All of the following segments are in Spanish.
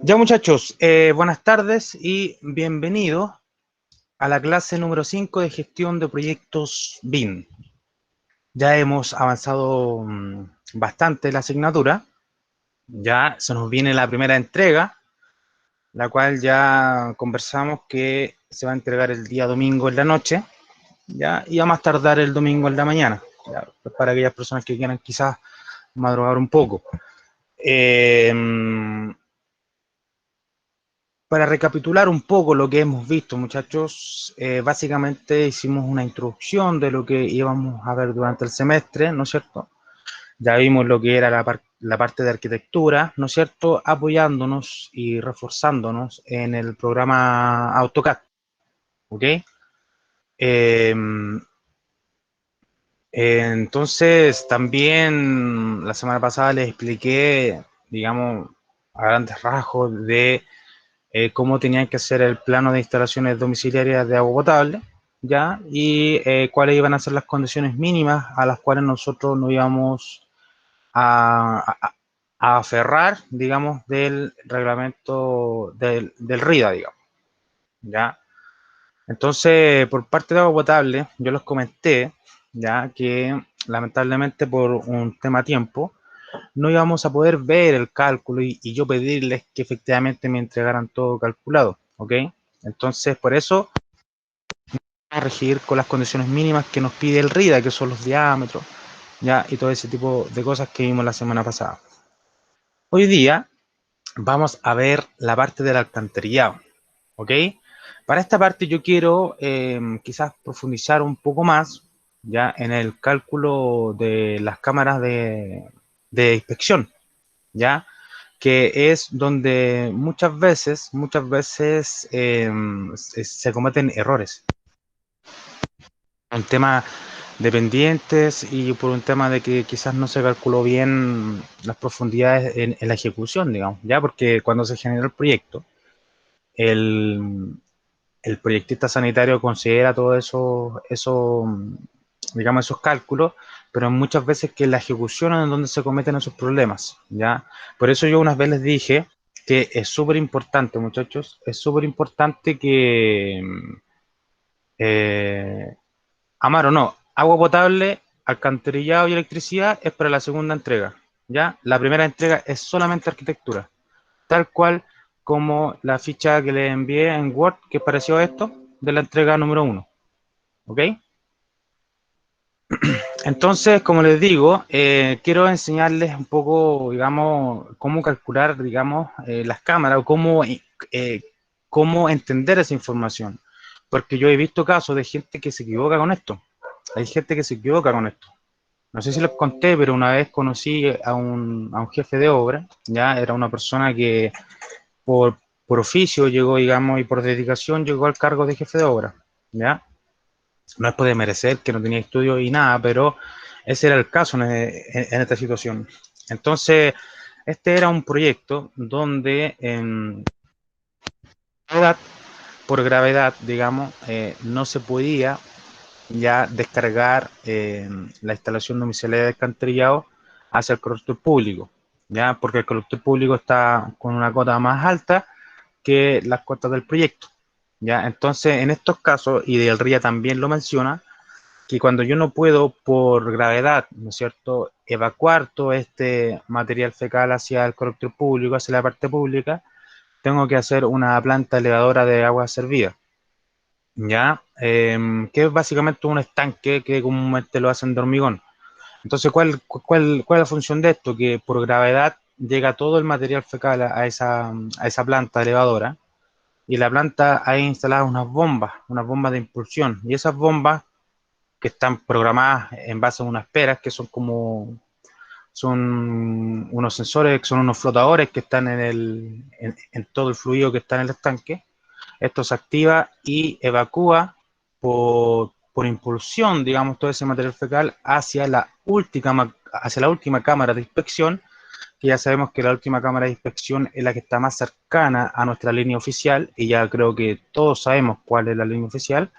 Ya muchachos, buenas tardes y bienvenidos a la clase número 5 de gestión de proyectos BIM. Ya hemos avanzado bastante la asignatura, ya se nos viene la primera entrega, la cual ya conversamos que se va a entregar el día domingo en la noche, ya, y a más tardar el domingo en la mañana, ya, para aquellas personas que quieran quizás madrugar un poco. Para recapitular un poco lo que hemos visto, muchachos, básicamente hicimos una introducción de lo que íbamos a ver durante el semestre, ¿no es cierto? Ya vimos lo que era la parte de arquitectura, ¿no es cierto? Apoyándonos y reforzándonos en el programa AutoCAD, ¿ok? Eh, entonces, también la semana pasada les expliqué, digamos, a grandes rasgos de cómo tenían que hacer el plano de instalaciones domiciliarias de agua potable, ¿ya? Y cuáles iban a ser las condiciones mínimas a las cuales nosotros nos íbamos a aferrar, digamos, del reglamento del RIDA, digamos, ¿ya? Entonces, por parte de agua potable, yo les comenté, ya, que lamentablemente por un tema tiempo, no íbamos a poder ver el cálculo y yo pedirles que efectivamente me entregaran todo calculado, ¿ok? Entonces, por eso, vamos a regir con las condiciones mínimas que nos pide el RIDA, que son los diámetros, ¿ya? Y todo ese tipo de cosas que vimos la semana pasada. Hoy día vamos a ver la parte del alcantarillado, ¿ok? Para esta parte yo quiero quizás profundizar un poco más, ya, en el cálculo de las cámaras de inspección, ¿ya? Que es donde muchas veces se cometen errores. Un tema de pendientes y por un tema de que quizás no se calculó bien las profundidades en la ejecución, digamos, ya porque cuando se generó el proyecto, el, el proyectista sanitario considera todo eso, digamos, esos cálculos, pero muchas veces que la ejecución es en donde se cometen esos problemas, ¿ya? Por eso yo unas veces les dije que es súper importante, muchachos, es súper importante que, eh, amar o no, agua potable, alcantarillado y electricidad es para la segunda entrega, ¿ya? La primera entrega es solamente arquitectura, tal cual como la ficha que le envié en Word, que pareció esto, de la entrega número 1, ¿ok? Entonces, como les digo, quiero enseñarles un poco, digamos, cómo calcular, digamos, las cámaras o cómo entender esa información. Porque yo he visto casos de gente que se equivoca con esto. Hay gente que se equivoca con esto. No sé si les conté, pero una vez conocí a un jefe de obra, ya era una persona que por, por oficio llegó, digamos, y por dedicación llegó al cargo de jefe de obra, ya. No es por merecer que no tenía estudio y nada, pero ese era el caso en esta situación. Entonces, este era un proyecto donde por gravedad, digamos, no se podía ya descargar la instalación domiciliaria de alcantarillado hacia el colector público, ya porque el colector público está con una cota más alta que las cuotas del proyecto, ya. Entonces, en estos casos, y del RIA también lo menciona, que cuando yo no puedo por gravedad, ¿no es cierto?, evacuar todo este material fecal hacia el colector público, hacia la parte pública, tengo que hacer una planta elevadora de agua servida, ¿ya? Que es básicamente un estanque que comúnmente lo hacen de hormigón. Entonces, ¿cuál es la función de esto? Que por gravedad llega todo el material fecal a esa planta elevadora, y la planta hay instaladas unas bombas de impulsión, y esas bombas que están programadas en base a unas peras que son unos sensores, que son unos flotadores que están en todo el fluido que está en el estanque. Esto se activa y evacúa por impulsión, digamos, todo ese material fecal hacia la última cámara de inspección, que ya sabemos que la última cámara de inspección es la que está más cercana a nuestra línea oficial, y ya creo que todos sabemos cuál es la línea oficial,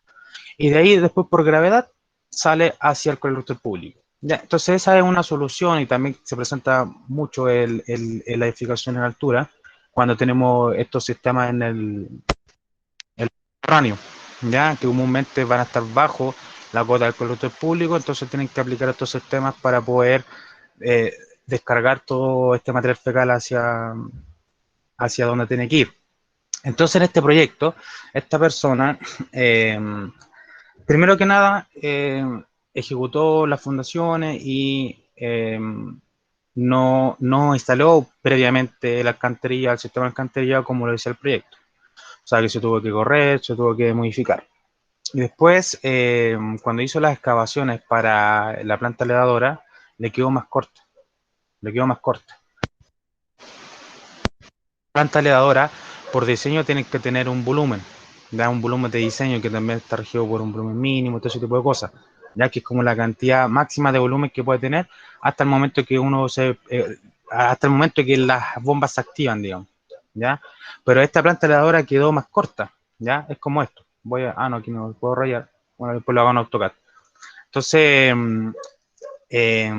y de ahí después por gravedad sale hacia el colector público. Ya, entonces esa es una solución, y también se presenta mucho la edificación en altura, cuando tenemos estos sistemas en el subterráneo, ya que comúnmente van a estar bajo la cuota del colector público, entonces tienen que aplicar estos sistemas para poder eh, descargar todo este material fecal hacia donde tiene que ir. Entonces, en este proyecto, esta persona, eh, primero que nada, ejecutó las fundaciones y no instaló previamente la alcantarilla, el sistema de alcantarilla como lo decía el proyecto. O sea, que se tuvo que correr, se tuvo que modificar. Y después, cuando hizo las excavaciones para la planta elevadora, le quedó más corta. Le quedó más corta. Planta elevadora, por diseño, tiene que tener un volumen, da un volumen de diseño que también está regido por un volumen mínimo, todo ese tipo de cosas, ya que es como la cantidad máxima de volumen que puede tener hasta el momento que hasta el momento que las bombas se activan, digamos, ¿ya? Pero esta planta elevadora quedó más corta, ¿ya? Es como esto. No, aquí no puedo rayar. Bueno, después lo hago en AutoCAD. Entonces, eh,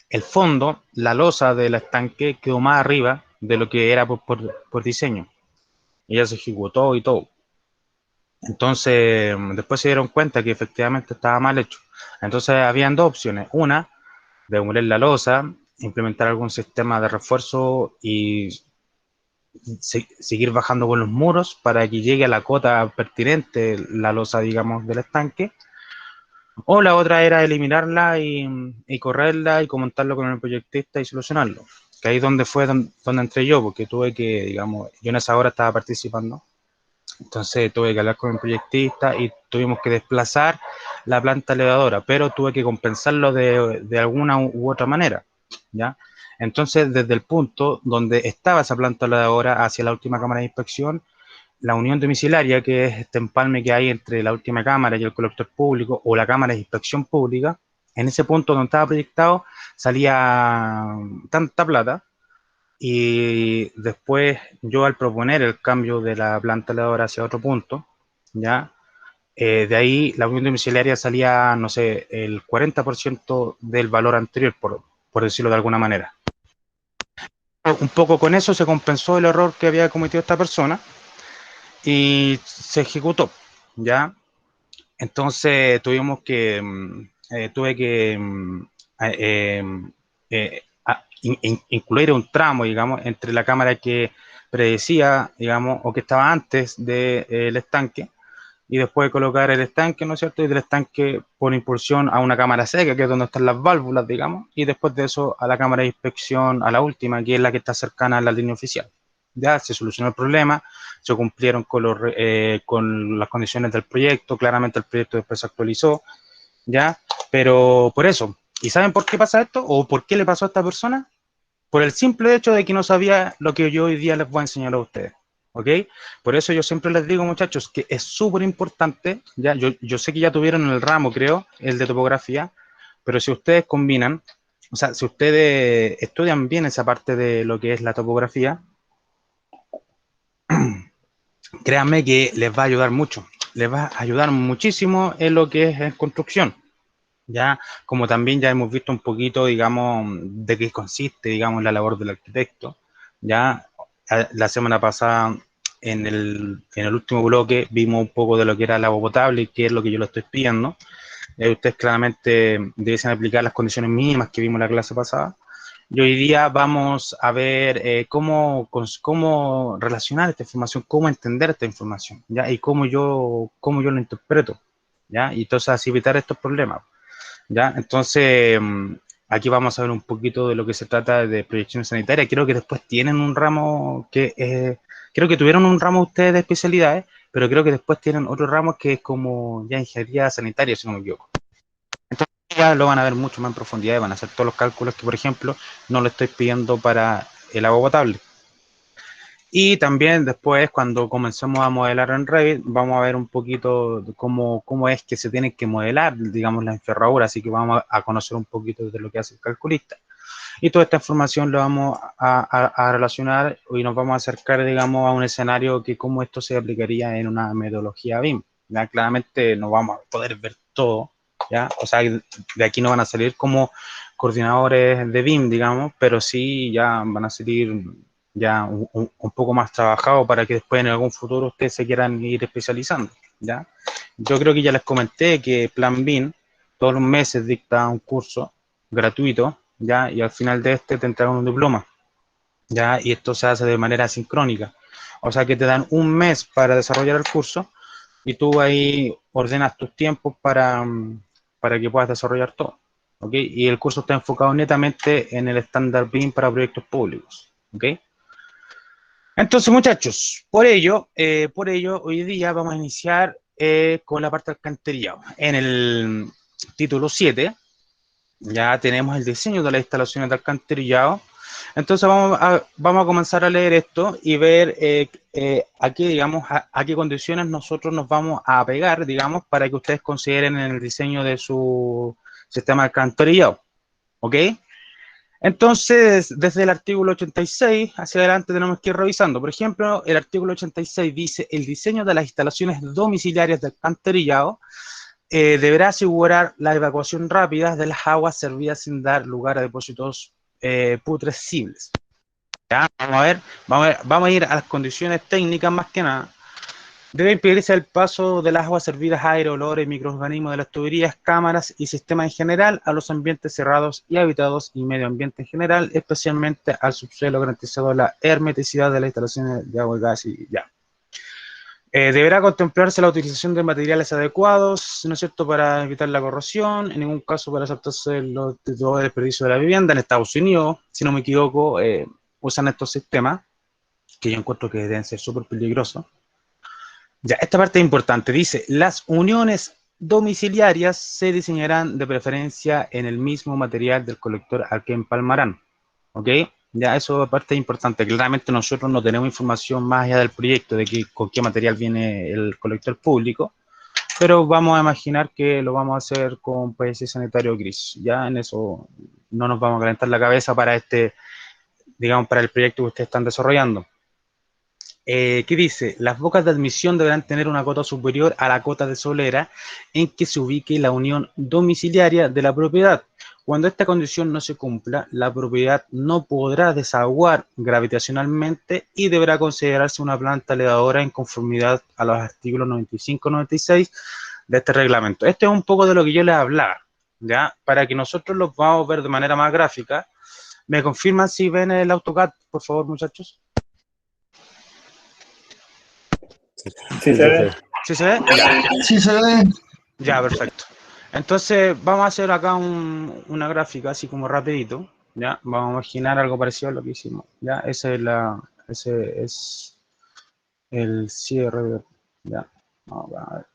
el fondo, la losa del estanque quedó más arriba de lo que era por diseño. Y ya se ejecutó y todo. Entonces, después se dieron cuenta que efectivamente estaba mal hecho. Entonces, habían dos opciones. Una, demoler la losa, implementar algún sistema de refuerzo y seguir bajando con los muros para que llegue a la cota pertinente la losa, digamos, del estanque. O la otra era eliminarla y correrla y comentarlo con el proyectista y solucionarlo. Que ahí donde fue donde entré yo, porque tuve que, digamos, yo en esa hora estaba participando. Entonces tuve que hablar con el proyectista y tuvimos que desplazar la planta elevadora, pero tuve que compensarlo de alguna u otra manera, ¿ya? Entonces, desde el punto donde estaba esa planta elevadora hacia la última cámara de inspección, la unión domiciliaria, que es este empalme que hay entre la última cámara y el colector público o la cámara de inspección pública, en ese punto donde estaba proyectado salía tanta plata y después yo al proponer el cambio de la planta elevadora hacia otro punto, ya, de ahí la unión domiciliaria salía, no sé, el 40% del valor anterior, por decirlo de alguna manera. Un poco con eso se compensó el error que había cometido esta persona y se ejecutó, ¿ya? Entonces tuvimos que, tuve que eh, incluir un tramo, digamos, entre la cámara que predecía, digamos, o que estaba antes del estanque, y después colocar el estanque, ¿no es cierto? Y del estanque por impulsión a una cámara seca, que es donde están las válvulas, digamos, y después de eso a la cámara de inspección, a la última, que es la que está cercana a la línea oficial. Ya se solucionó el problema, se cumplieron con las condiciones del proyecto, claramente el proyecto después se actualizó, ¿ya? Pero por eso, ¿y saben por qué pasa esto? ¿O por qué le pasó a esta persona? Por el simple hecho de que no sabía lo que yo hoy día les voy a enseñar a ustedes, ¿ok? Por eso yo siempre les digo, muchachos, que es súper importante, ya, yo sé que ya tuvieron el ramo, creo, el de topografía, pero si ustedes combinan, o sea, si ustedes estudian bien esa parte de lo que es la topografía, créanme que les va a ayudar mucho, les va a ayudar muchísimo en lo que es en construcción. Ya, como también ya hemos visto un poquito, digamos, de qué consiste, digamos, la labor del arquitecto. Ya, la semana pasada, en el último bloque, vimos un poco de lo que era el agua potable y qué es lo que yo le estoy pidiendo. Ustedes claramente debiesen aplicar las condiciones mínimas que vimos en la clase pasada. Y hoy día vamos a ver cómo relacionar esta información, cómo entender esta información, ¿ya? Y cómo yo lo interpreto, ¿ya? Y entonces así evitar estos problemas. ¿Ya? Entonces, aquí vamos a ver un poquito de lo que se trata de proyección sanitaria. Creo que después tienen un ramo creo que tuvieron un ramo ustedes de especialidades, pero creo que después tienen otro ramo que es como ya ingeniería sanitaria, si no me equivoco. Entonces ya lo van a ver mucho más en profundidad y van a hacer todos los cálculos que, por ejemplo, no le estoy pidiendo para el agua potable. Y también después, cuando comencemos a modelar en Revit, vamos a ver un poquito de cómo es que se tienen que modelar, digamos, la enferradura, así que vamos a conocer un poquito de lo que hace el calculista. Y toda esta información lo vamos a relacionar y nos vamos a acercar, digamos, a un escenario que cómo esto se aplicaría en una metodología BIM. ¿Ya? Claramente no vamos a poder ver todo, ¿ya? O sea, de aquí no van a salir como coordinadores de BIM, digamos, pero sí ya van a salir ya un poco más trabajado para que después en algún futuro ustedes se quieran ir especializando, ¿ya? Yo creo que ya les comenté que Plan BIN todos los meses dicta un curso gratuito, ¿ya? Y al final de este te entregan un diploma, ¿ya? Y esto se hace de manera sincrónica. O sea que te dan un mes para desarrollar el curso y tú ahí ordenas tus tiempos para que puedas desarrollar todo, ¿ok? Y el curso está enfocado netamente en el estándar BIM para proyectos públicos, ¿ok? Entonces, muchachos, por ello, hoy día vamos a iniciar con la parte del alcantarillado. En el título 7 ya tenemos el diseño de las instalaciones de alcantarillado. Entonces vamos a comenzar a leer esto y ver a qué, digamos, a qué condiciones nosotros nos vamos a apegar, digamos, para que ustedes consideren en el diseño de su sistema de alcantarillado. ¿Ok? Entonces, desde el artículo 86 hacia adelante tenemos que ir revisando. Por ejemplo, el artículo 86 dice, el diseño de las instalaciones domiciliarias de alcantarillado deberá asegurar la evacuación rápida de las aguas servidas sin dar lugar a depósitos putrescibles. ¿Ya? Vamos a ir a las condiciones técnicas más que nada. Debe impedirse el paso de las aguas servidas, aire, olores, microorganismos de las tuberías, cámaras y sistemas en general a los ambientes cerrados y habitados y medio ambiente en general, especialmente al subsuelo, garantizando la hermeticidad de las instalaciones de agua y gas y ya. Deberá contemplarse la utilización de materiales adecuados, ¿no es cierto?, para evitar la corrosión, en ningún caso para saltarse los desperdicios de la vivienda. En Estados Unidos, si no me equivoco, usan estos sistemas, que yo encuentro que deben ser súper peligrosos. Ya, esta parte es importante. Dice, las uniones domiciliarias se diseñarán de preferencia en el mismo material del colector al que empalmarán. ¿Ok? Ya, eso parte importante. Claramente nosotros no tenemos información más allá del proyecto de que, con qué material viene el colector público, pero vamos a imaginar que lo vamos a hacer con PVC sanitario gris. Ya en eso no nos vamos a calentar la cabeza para este, digamos, para el proyecto que ustedes están desarrollando. ¿Qué dice? Las bocas de admisión deberán tener una cota superior a la cota de solera en que se ubique la unión domiciliaria de la propiedad. Cuando esta condición no se cumpla, la propiedad no podrá desaguar gravitacionalmente y deberá considerarse una planta elevadora en conformidad a los artículos 95-96 de este reglamento. Este es un poco de lo que yo les hablaba, ¿ya? Para que nosotros lo podamos ver de manera más gráfica. ¿Me confirman si ven el AutoCAD, por favor, muchachos? Sí, se ve. ¿Sí se ve? Ya. Sí, se ve. Ya, perfecto. Entonces, vamos a hacer acá una gráfica así como rapidito, ¿ya? Vamos a imaginar algo parecido a lo que hicimos, ¿ya? Ese es el cierre, ¿ya? Vamos a ver.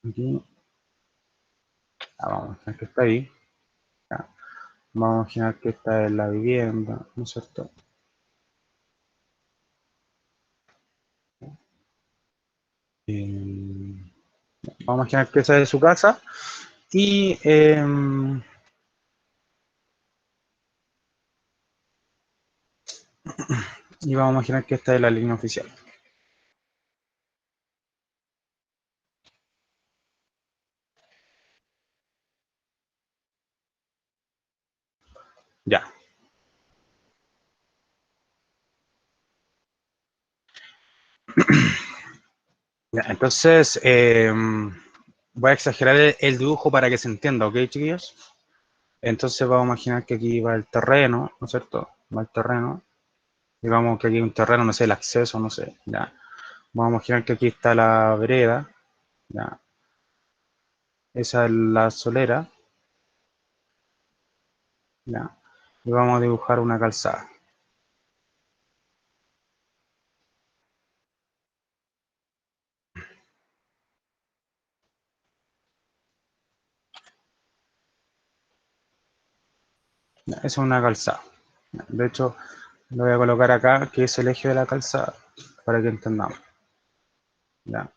Aquí. Vamos a imaginar que está ahí, ¿ya? Vamos a imaginar que esta es la vivienda, ¿no es cierto? Vamos a imaginar que esa es su casa y... y vamos a imaginar que esta es la línea oficial. Ya. Ya, entonces, voy a exagerar el dibujo para que se entienda, ¿ok, chiquillos? Entonces vamos a imaginar que aquí va el terreno, ¿no es cierto? Va el terreno. Digamos que aquí hay un terreno, no sé, el acceso, no sé, ya. Vamos a imaginar que aquí está la vereda, ya. Esa es la solera, ya. Y vamos a dibujar una calzada. Ya, esa es una calzada. Ya, de hecho, lo voy a colocar acá, que es el eje de la calzada, para que entendamos. Ya.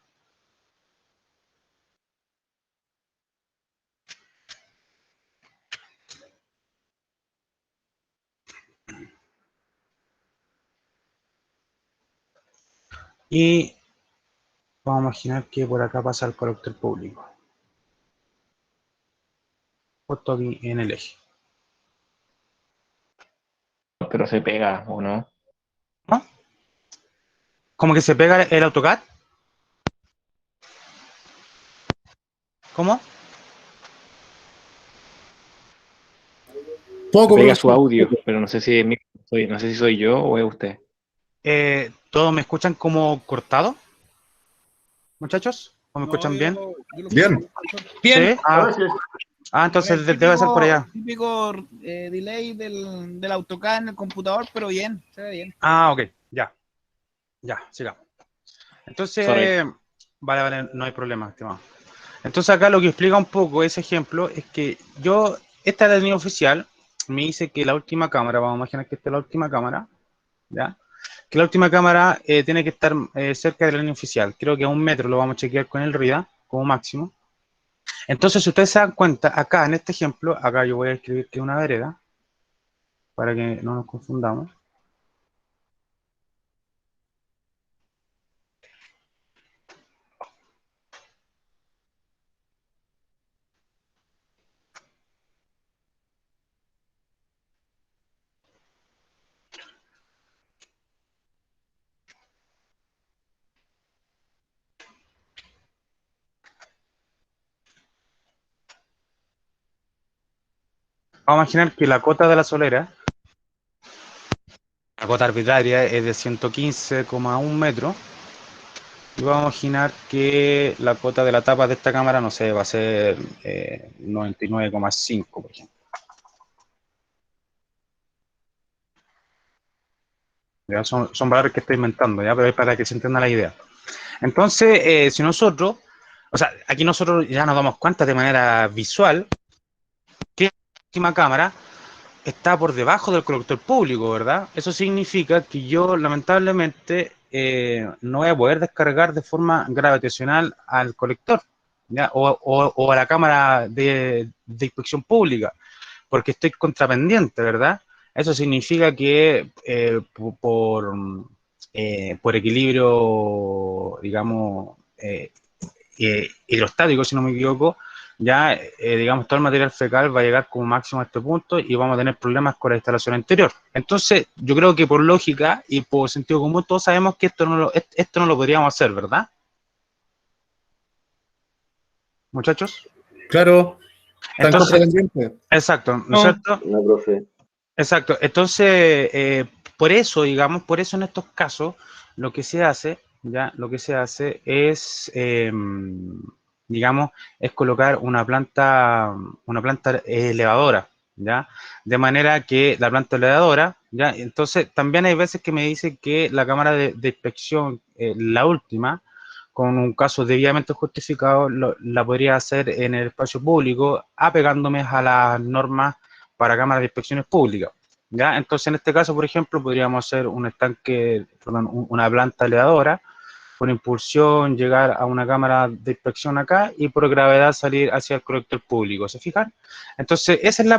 Y vamos a imaginar que por acá pasa el colector público, justo aquí en el eje. Pero se pega, ¿o no? ¿Cómo que se pega el AutoCAD? ¿Cómo? Poco, Pega su profesor. audio, pero no sé si no sé si soy yo o es usted. ¿Todos me escuchan como cortado, muchachos? ¿O me No, escuchan bien? yo lo escucho Bien. bien, profesor. ¿Sí? Gracias. Entonces El debe ser por allá. típico delay del AutoCAD en el computador, pero bien, se ve bien. Ok, ya, sigamos. Sorry. Entonces, vale, no hay problema, estimado. Entonces acá lo que explica un poco ese ejemplo es que esta es la línea oficial, me dice que la última cámara, vamos a imaginar que esta es la última cámara, ¿ya? Que la última cámara tiene que estar cerca de la línea oficial, creo que a 1 metro lo vamos a chequear con el RIDA como máximo. Entonces, si ustedes se dan cuenta, acá en este ejemplo, acá yo voy a escribir que es una vereda, para que no nos confundamos. Vamos a imaginar que la cota de la solera, la cota arbitraria es de 115,1 metros. Y vamos a imaginar que la cota de la tapa de esta cámara, no sé, va a ser 99,5, por ejemplo. ¿Ya? Son valores que estoy inventando, ¿ya? Pero es para que se entienda la idea. Entonces, si nosotros, o sea, aquí nosotros ya nos damos cuenta de manera visual que la última cámara está por debajo del colector público, ¿verdad? Eso significa que yo, lamentablemente, no voy a poder descargar de forma gravitacional al colector, ¿ya? O a la cámara de inspección pública, porque estoy contrapendiente, ¿verdad? Eso significa que por equilibrio, digamos, hidrostático, si no me equivoco, ya, digamos, todo el material fecal va a llegar como máximo a este punto y vamos a tener problemas con la instalación anterior. Entonces, yo creo que por lógica y por sentido común, todos sabemos que esto no lo podríamos hacer, ¿verdad? Muchachos. Claro. Están Entonces, contrapendientes. exacto, ¿no es cierto? No, profe. Exacto. Entonces, por eso, digamos, por eso en estos casos, lo que se hace, ya, lo que se hace es, digamos, es colocar una planta elevadora, ya, de manera que la planta elevadora, ya, entonces también hay veces que me dice que la cámara de inspección, la última, con un caso debidamente justificado, la podría hacer en el espacio público, apegándome a las normas para cámaras de inspecciones públicas. ¿Ya? Entonces, en este caso, por ejemplo, podríamos hacer un estanque, perdón, una planta elevadora, por impulsión llegar a una cámara de inspección acá y por gravedad salir hacia el colector público, ¿se fijan? Entonces, esa es la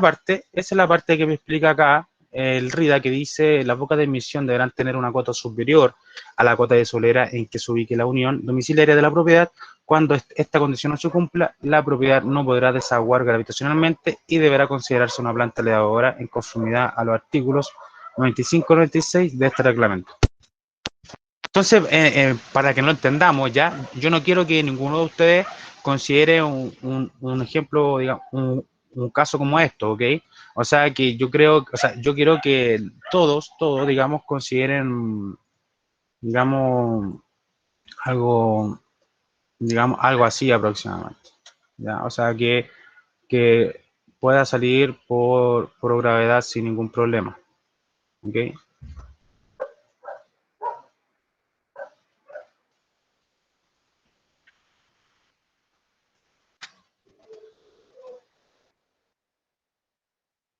parte que me explica acá el RIDA, que dice las bocas de emisión deberán tener una cota superior a la cota de solera en que se ubique la unión domiciliaria de la propiedad. Cuando esta condición no se cumpla, la propiedad no podrá desaguar gravitacionalmente y deberá considerarse una planta elevadora en conformidad a los artículos 95 y 96 de este reglamento. Entonces, para que no lo entendamos ya, yo no quiero que ninguno de ustedes considere un ejemplo, digamos, un caso como esto, ¿ok? O sea, que yo creo, o sea, yo quiero que todos, digamos, consideren, digamos, algo, algo así aproximadamente, ¿ya? O sea, que pueda salir por gravedad sin ningún problema, ¿ok?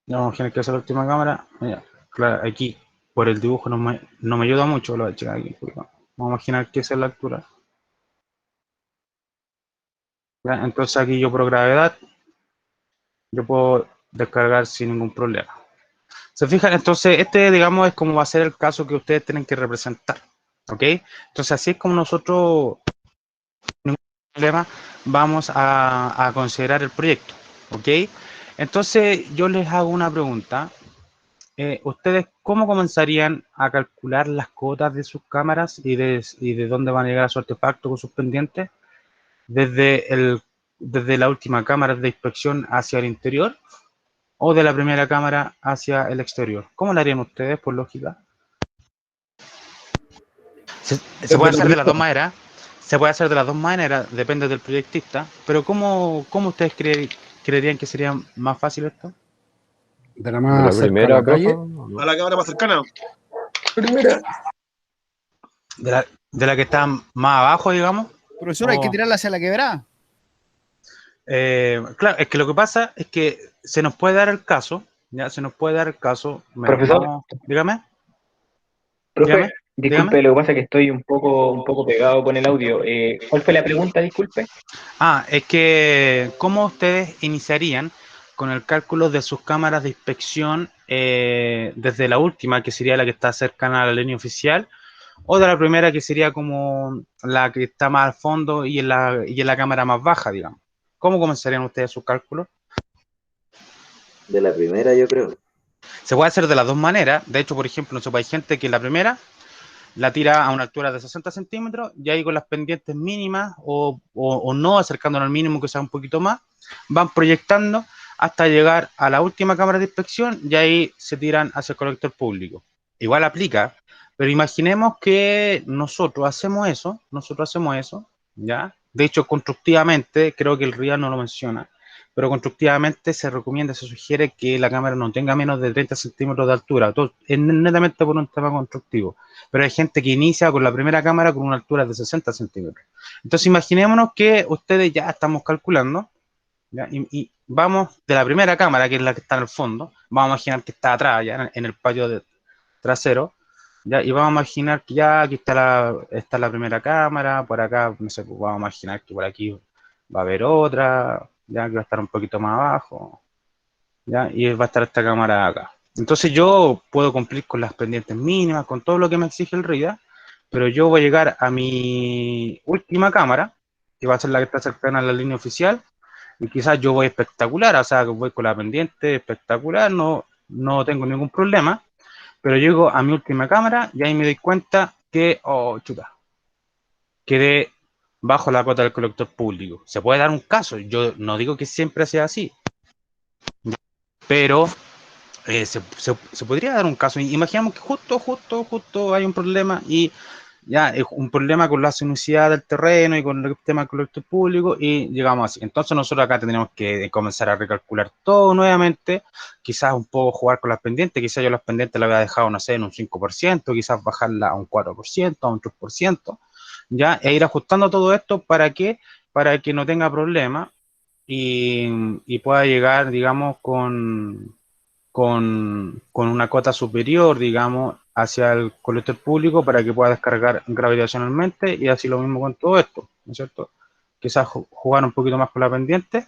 Vamos a tener que hacer la última cámara. Mira, claro, aquí por el dibujo no me ayuda mucho, lo voy a checar aquí. Vamos a imaginar que esa es la altura. ¿Ya? Entonces aquí yo por gravedad, yo puedo descargar sin ningún problema. ¿Se fijan? Entonces este, digamos, es como va a ser el caso que ustedes tienen que representar. ¿Ok? Entonces así es como nosotros, ningún problema, vamos a considerar el proyecto. ¿Ok? Entonces yo les hago una pregunta. ¿ustedes cómo comenzarían a calcular las cuotas de sus cámaras y de dónde van a llegar a su artefacto con sus pendientes? ¿Desde la última cámara de inspección hacia el interior o de la primera cámara hacia el exterior? ¿Cómo lo harían ustedes, por lógica? Se puede hacer de las dos maneras. Se puede hacer de las dos maneras, depende del proyectista. Pero ¿cómo ustedes creerían que sería más fácil esto? De la más cerca a primera, la calle. profe, A la cámara más cercana. Primera. De la que está más abajo, digamos. Profesor, hay que tirarla hacia la quebrada. Claro, es que lo que pasa es que se nos puede dar el caso, ya se nos puede dar el caso. Profesor. Dígame. Profe, Dígame, disculpe, dígame. lo que pasa es que estoy un poco pegado con el audio. ¿Cuál fue la pregunta, disculpe? Es que ¿cómo ustedes iniciarían con el cálculo de sus cámaras de inspección desde la última, que sería la que está cercana a la línea oficial, o de la primera, que sería como la que está más al fondo y en la cámara más baja, digamos? ¿Cómo comenzarían ustedes sus cálculos? De la primera, yo creo. Se puede hacer de las dos maneras. De hecho, por ejemplo, hay gente que la primera la tira a una altura de 60 centímetros y ahí con las pendientes mínimas o no, acercándonos al mínimo que sea un poquito más, van proyectando hasta llegar a la última cámara de inspección y ahí se tiran hacia el colector público. Igual aplica, pero imaginemos que nosotros hacemos eso, ¿ya? De hecho, constructivamente, creo que el RIA no lo menciona, pero constructivamente se recomienda, se sugiere que la cámara no tenga menos de 30 centímetros de altura, todo, es netamente por un tema constructivo. Pero hay gente que inicia con la primera cámara con una altura de 60 centímetros. Entonces imaginémonos que ustedes ya estamos calculando, ¿ya? Y vamos de la primera cámara, que es la que está en el fondo, vamos a imaginar que está atrás, ya en el patio trasero, ¿ya? Y vamos a imaginar que ya aquí está la primera cámara, por acá, no sé, pues vamos a imaginar que por aquí va a haber otra, ya que va a estar un poquito más abajo, ¿ya? Y va a estar esta cámara acá. Entonces yo puedo cumplir con las pendientes mínimas, con todo lo que me exige el RIA, pero yo voy a llegar a mi última cámara, que va a ser la que está cercana a la línea oficial, y quizás yo voy espectacular, o sea, que voy con la pendiente espectacular, no tengo ningún problema, pero llego a mi última cámara y ahí me doy cuenta que, oh, chuta, quedé bajo la cota del colector público. Se puede dar un caso, yo no digo que siempre sea así, pero se podría dar un caso. Imaginamos que justo hay un problema y ya es un problema con la sinuosidad del terreno y con el tema del colector público y llegamos así. Entonces nosotros acá tendríamos que comenzar a recalcular todo nuevamente, quizás un poco jugar con las pendientes, quizás yo las pendientes las había dejado, no sé, en un 5%, quizás bajarla a un 4%, a un 3%, ya, e ir ajustando todo esto para que no tenga problema y pueda llegar, digamos, con una cota superior, digamos, hacia el colector público para que pueda descargar gravitacionalmente y así lo mismo con todo esto, ¿no es cierto? Quizás jugar un poquito más con la pendiente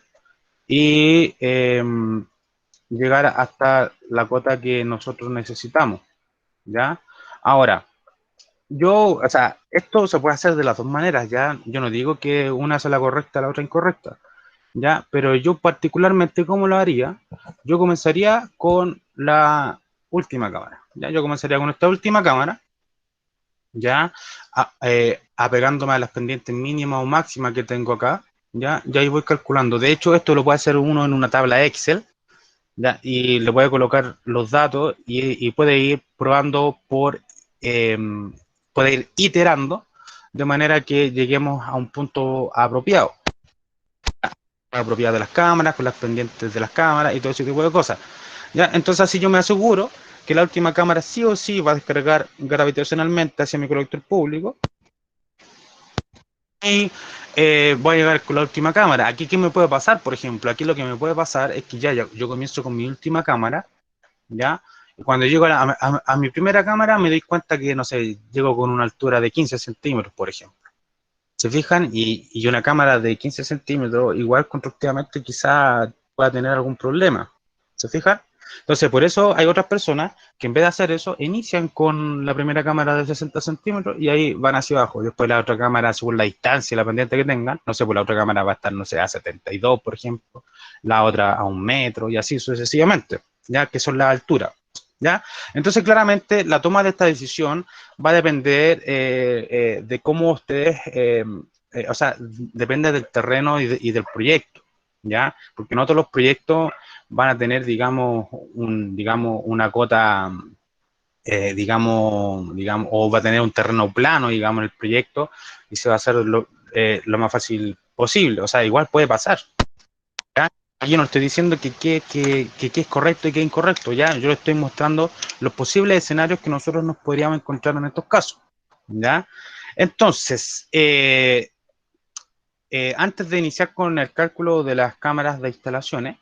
y llegar hasta la cota que nosotros necesitamos, ¿ya? Ahora, o sea, esto se puede hacer de las dos maneras, ¿ya? Yo no digo que una sea la correcta, la otra incorrecta, ¿ya? Pero yo particularmente, ¿cómo lo haría? Yo comenzaría con la última cámara, ¿ya? Yo comenzaría con esta última cámara, ¿ya? Apegándome a las pendientes mínimas o máximas que tengo acá, ¿ya? Y ahí voy calculando. De hecho, esto lo puede hacer uno en una tabla Excel, ¿ya? Y le puede colocar los datos y puede ir probando puede ir iterando de manera que lleguemos a un punto apropiado de las cámaras, con las pendientes de las cámaras y todo ese tipo de cosas. ¿Ya? Entonces así yo me aseguro que la última cámara sí o sí va a descargar gravitacionalmente hacia mi colector público y voy a llegar con la última cámara. Aquí, ¿qué me puede pasar? Por ejemplo, aquí lo que me puede pasar es que ya yo comienzo con mi última cámara, ¿ya? Y cuando llego a mi primera cámara me doy cuenta que, no sé, llego con una altura de 15 centímetros, por ejemplo. ¿Se fijan? Y una cámara de 15 centímetros, igual constructivamente quizá pueda tener algún problema. ¿Se fijan? Entonces, por eso hay otras personas que en vez de hacer eso, inician con la primera cámara de 60 centímetros y ahí van hacia abajo. Después la otra cámara, según la distancia y la pendiente que tengan, no sé, pues la otra cámara va a estar, no sé, a 72, por ejemplo, la otra a 1 metro y así sucesivamente, ya que son las alturas. ¿ya? Entonces, claramente, la toma de esta decisión va a depender de cómo ustedes, o sea, depende del terreno y del proyecto, ¿ya? Porque no todos los proyectos van a tener, digamos, una cota, o va a tener un terreno plano, digamos, el proyecto, y se va a hacer lo más fácil posible. O sea, igual puede pasar. ¿Ya? Yo no estoy diciendo que es correcto y que es incorrecto, ya. Yo le estoy mostrando los posibles escenarios que nosotros nos podríamos encontrar en estos casos, ¿ya? Entonces, antes de iniciar con el cálculo de las cámaras de instalaciones,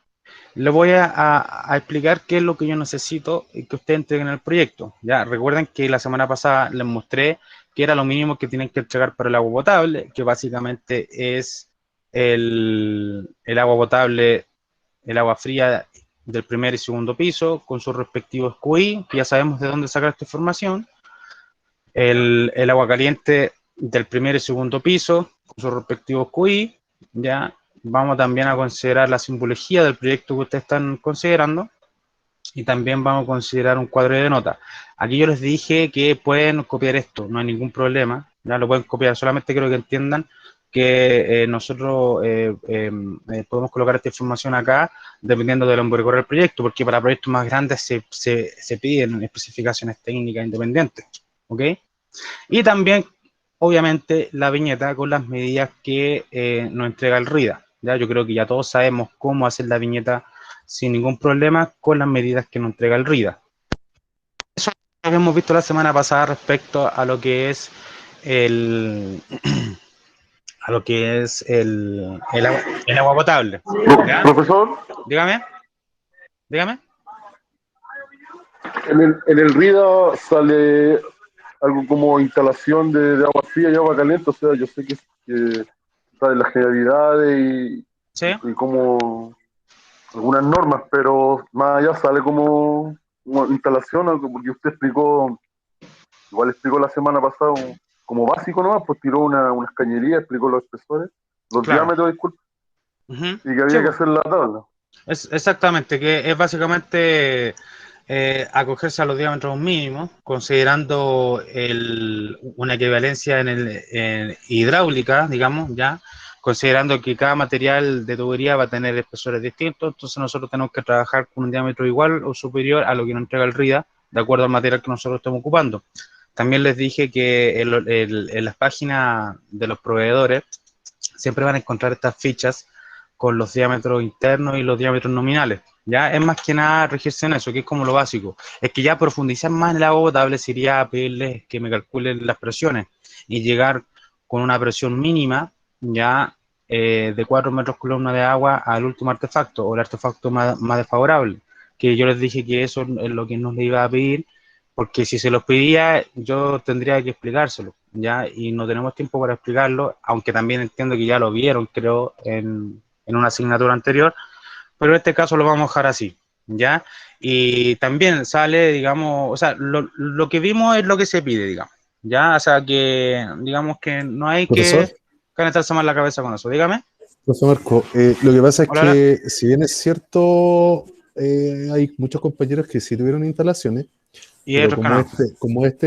le voy a explicar qué es lo que yo necesito que ustedes entreguen el proyecto. Ya recuerden que la semana pasada les mostré que era lo mínimo que tienen que entregar para el agua potable, que básicamente es el agua potable, el agua fría del primer y segundo piso, con sus respectivos QI, que ya sabemos de dónde sacar esta información, el agua caliente del primer y segundo piso, con sus respectivos QI, ya vamos también a considerar la simbología del proyecto que ustedes están considerando y también vamos a considerar un cuadro de notas. Aquí yo les dije que pueden copiar esto, no hay ningún problema, ya lo pueden copiar, solamente quiero que entiendan que nosotros podemos colocar esta información acá dependiendo de lo que recorre el proyecto, porque para proyectos más grandes se piden especificaciones técnicas independientes, ¿ok? Y también, obviamente, la viñeta con las medidas que nos entrega el RIDA. ¿Ya? Yo creo que ya todos sabemos cómo hacer la viñeta sin ningún problema con las medidas que nos entrega el RIDA. Eso es lo que hemos visto la semana pasada respecto a lo que es el el agua potable. ¿Ya? Profesor, Dígame, dígame. en el RIDA sale algo como instalación de agua fría y agua caliente, o sea, yo sé que sabe las generalidades ¿Sí? y como algunas normas, pero más allá sale como instalación, algo, porque usted explicó, igual explicó la semana pasada como básico nomás, pues tiró unas cañerías, explicó los espesores, los Claro. diámetros, disculpe, Uh-huh. y que había Sí, que hacer la tabla. exactamente, que es básicamente acogerse a los diámetros mínimos, considerando una equivalencia en hidráulica, digamos, ya, considerando que cada material de tubería va a tener espesores distintos, entonces nosotros tenemos que trabajar con un diámetro igual o superior a lo que nos entrega el RIDA, de acuerdo al material que nosotros estamos ocupando. También les dije que en las páginas de los proveedores siempre van a encontrar estas fichas con los diámetros internos y los diámetros nominales. Ya es más que nada regirse en eso, que es como lo básico. Es que ya profundizar más en el agua potable sería pedirles que me calculen las presiones y llegar con una presión mínima ya de 4 metros columna de agua al último artefacto o el artefacto más desfavorable. Que yo les dije que eso es lo que nos le iba a pedir, porque si se los pedía yo tendría que explicárselo, ¿ya? Y no tenemos tiempo para explicarlo, aunque también entiendo que ya lo vieron, creo, en una asignatura anterior, pero en este caso lo vamos a dejar así, ¿ya? Y también sale, digamos, o sea, lo que vimos es lo que se pide, digamos, ¿ya? O sea, que digamos que no hay Profesor, que calentarse más la cabeza con eso, dígame. profesor Marco, lo que pasa es Hola, que, si bien es cierto, hay muchos compañeros que sí tuvieron instalaciones, y pero otros que no.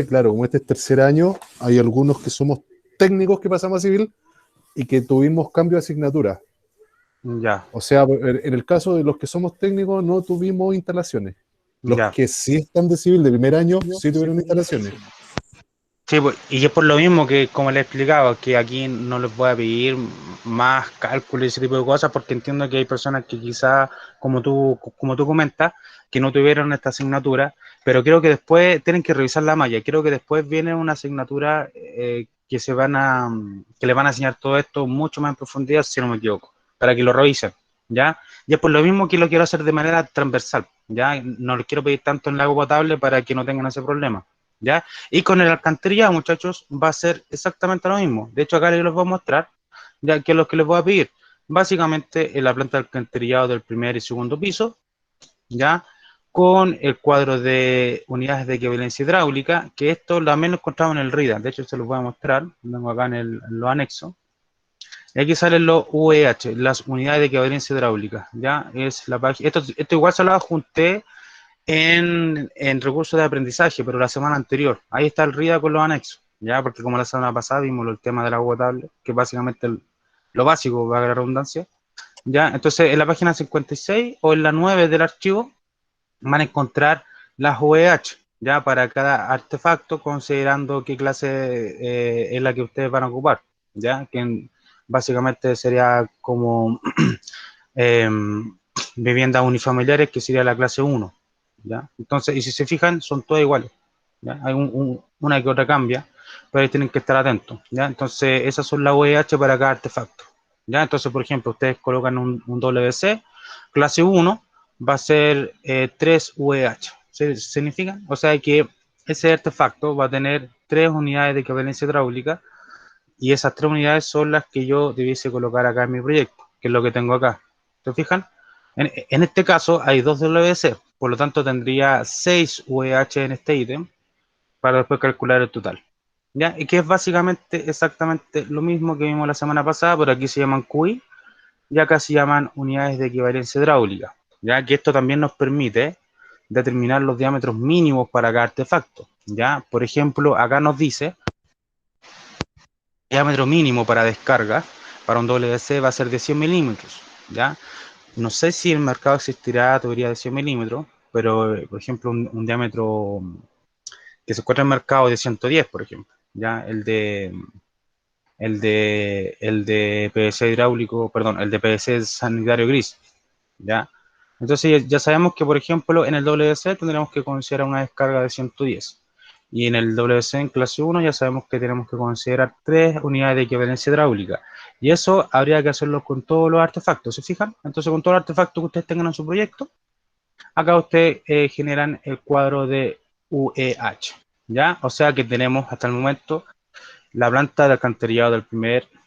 claro, como este es tercer año, hay algunos que somos técnicos que pasamos a civil y que tuvimos cambio de asignatura. Ya, O sea, en el caso de los que somos técnicos no tuvimos instalaciones. Los ya. que sí están de civil de primer año sí tuvieron instalaciones. Sí, pues, y es por lo mismo que, como les he explicado, que aquí no les voy a pedir más cálculo y ese tipo de cosas, porque entiendo que hay personas que quizás, como tú comentas, que no tuvieron esta asignatura, pero creo que después tienen que revisar la malla. Creo que después viene una asignatura que le van a enseñar todo esto mucho más en profundidad, si no me equivoco, para que lo revisen, ¿ya? Y es por lo mismo que lo quiero hacer de manera transversal, ¿ya? No les quiero pedir tanto en el agua potable para que no tengan ese problema, ¿ya? Y con el alcantarillado, muchachos, va a ser exactamente lo mismo. De hecho, acá les voy a mostrar, ya que es lo que les voy a pedir. Básicamente, en la planta de alcantarillado del primer y segundo piso, ya, con el cuadro de unidades de equivalencia hidráulica, que esto también lo encontramos en el RIDA. De hecho, se los voy a mostrar. Lo tengo acá en los anexos. Y aquí salen los UEH, las unidades de equivalencia hidráulica. Ya, es la página. Esto igual se lo adjunté en recursos de aprendizaje, pero la semana anterior. Ahí está el RIDA con los anexos, ya, porque como la semana pasada vimos el tema del agua potable, que es básicamente lo básico, valga la redundancia, ya. Entonces, en la página 56 o en la 9 del archivo van a encontrar las OEH, ya, para cada artefacto, considerando qué clase es la que ustedes van a ocupar, ya, que básicamente sería como eh, viviendas unifamiliares, que sería la clase 1, ¿ya? Entonces, y si se fijan, son todas iguales, ¿ya? Hay una que otra cambia, pero ahí tienen que estar atentos, ¿ya? Entonces, esas son las OEH para cada artefacto, ¿ya? Entonces, por ejemplo, ustedes colocan un WC, clase 1, va a ser 3 UEH. ¿Significa? O sea que ese artefacto va a tener 3 unidades de equivalencia hidráulica, y esas 3 unidades son las que yo debiese colocar acá en mi proyecto, que es lo que tengo acá. ¿Se fijan? En este caso hay 2 WC, por lo tanto tendría 6 UEH en este ítem para después calcular el total. ¿Ya? Y que es básicamente exactamente lo mismo que vimos la semana pasada, pero aquí se llaman QI y acá se llaman unidades de equivalencia hidráulica. Ya que esto también nos permite determinar los diámetros mínimos para cada artefacto. ¿Ya? Por ejemplo, acá nos dice diámetro mínimo para descarga para un WC va a ser de 100 milímetros, ¿ya? No sé si en el mercado existirá teoría de 100 milímetros, pero, por ejemplo, un diámetro que se encuentra en el mercado de 110, por ejemplo, ¿ya? El de PVC hidráulico, perdón, el de PVC sanitario gris, ¿ya? Entonces ya sabemos que, por ejemplo, en el WC tendremos que considerar una descarga de 110. Y en el WC en clase 1 ya sabemos que tenemos que considerar 3 unidades de equivalencia hidráulica. Y eso habría que hacerlo con todos los artefactos, ¿se fijan? Entonces, con todos los artefactos que ustedes tengan en su proyecto, acá ustedes generan el cuadro de UEH, ¿ya? O sea que tenemos hasta el momento la planta de alcantarillado del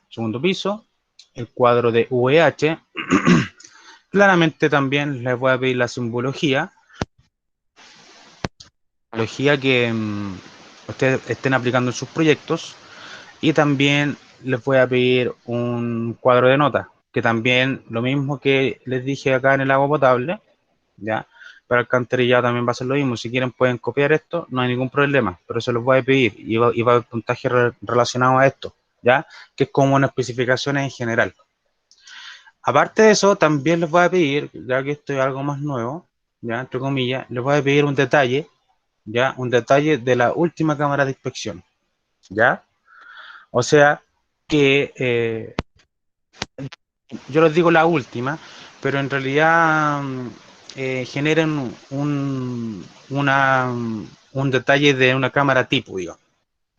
segundo piso, el cuadro de UEH. Claramente también les voy a pedir la simbología que ustedes estén aplicando en sus proyectos, y también les voy a pedir un cuadro de notas, que también lo mismo que les dije acá en el agua potable, ¿ya? Para el alcantarillado también va a ser lo mismo. Si quieren pueden copiar esto, no hay ningún problema, pero se los voy a pedir y va a haber puntaje relacionado a esto, ¿ya? Que es como una especificación en general. Aparte de eso, también les voy a pedir, ya que esto es algo más nuevo, ya, entre comillas, les voy a pedir un detalle, ya, un detalle de la última cámara de inspección, ya. O sea que yo les digo la última, pero en realidad generen un detalle de una cámara tipo, digamos,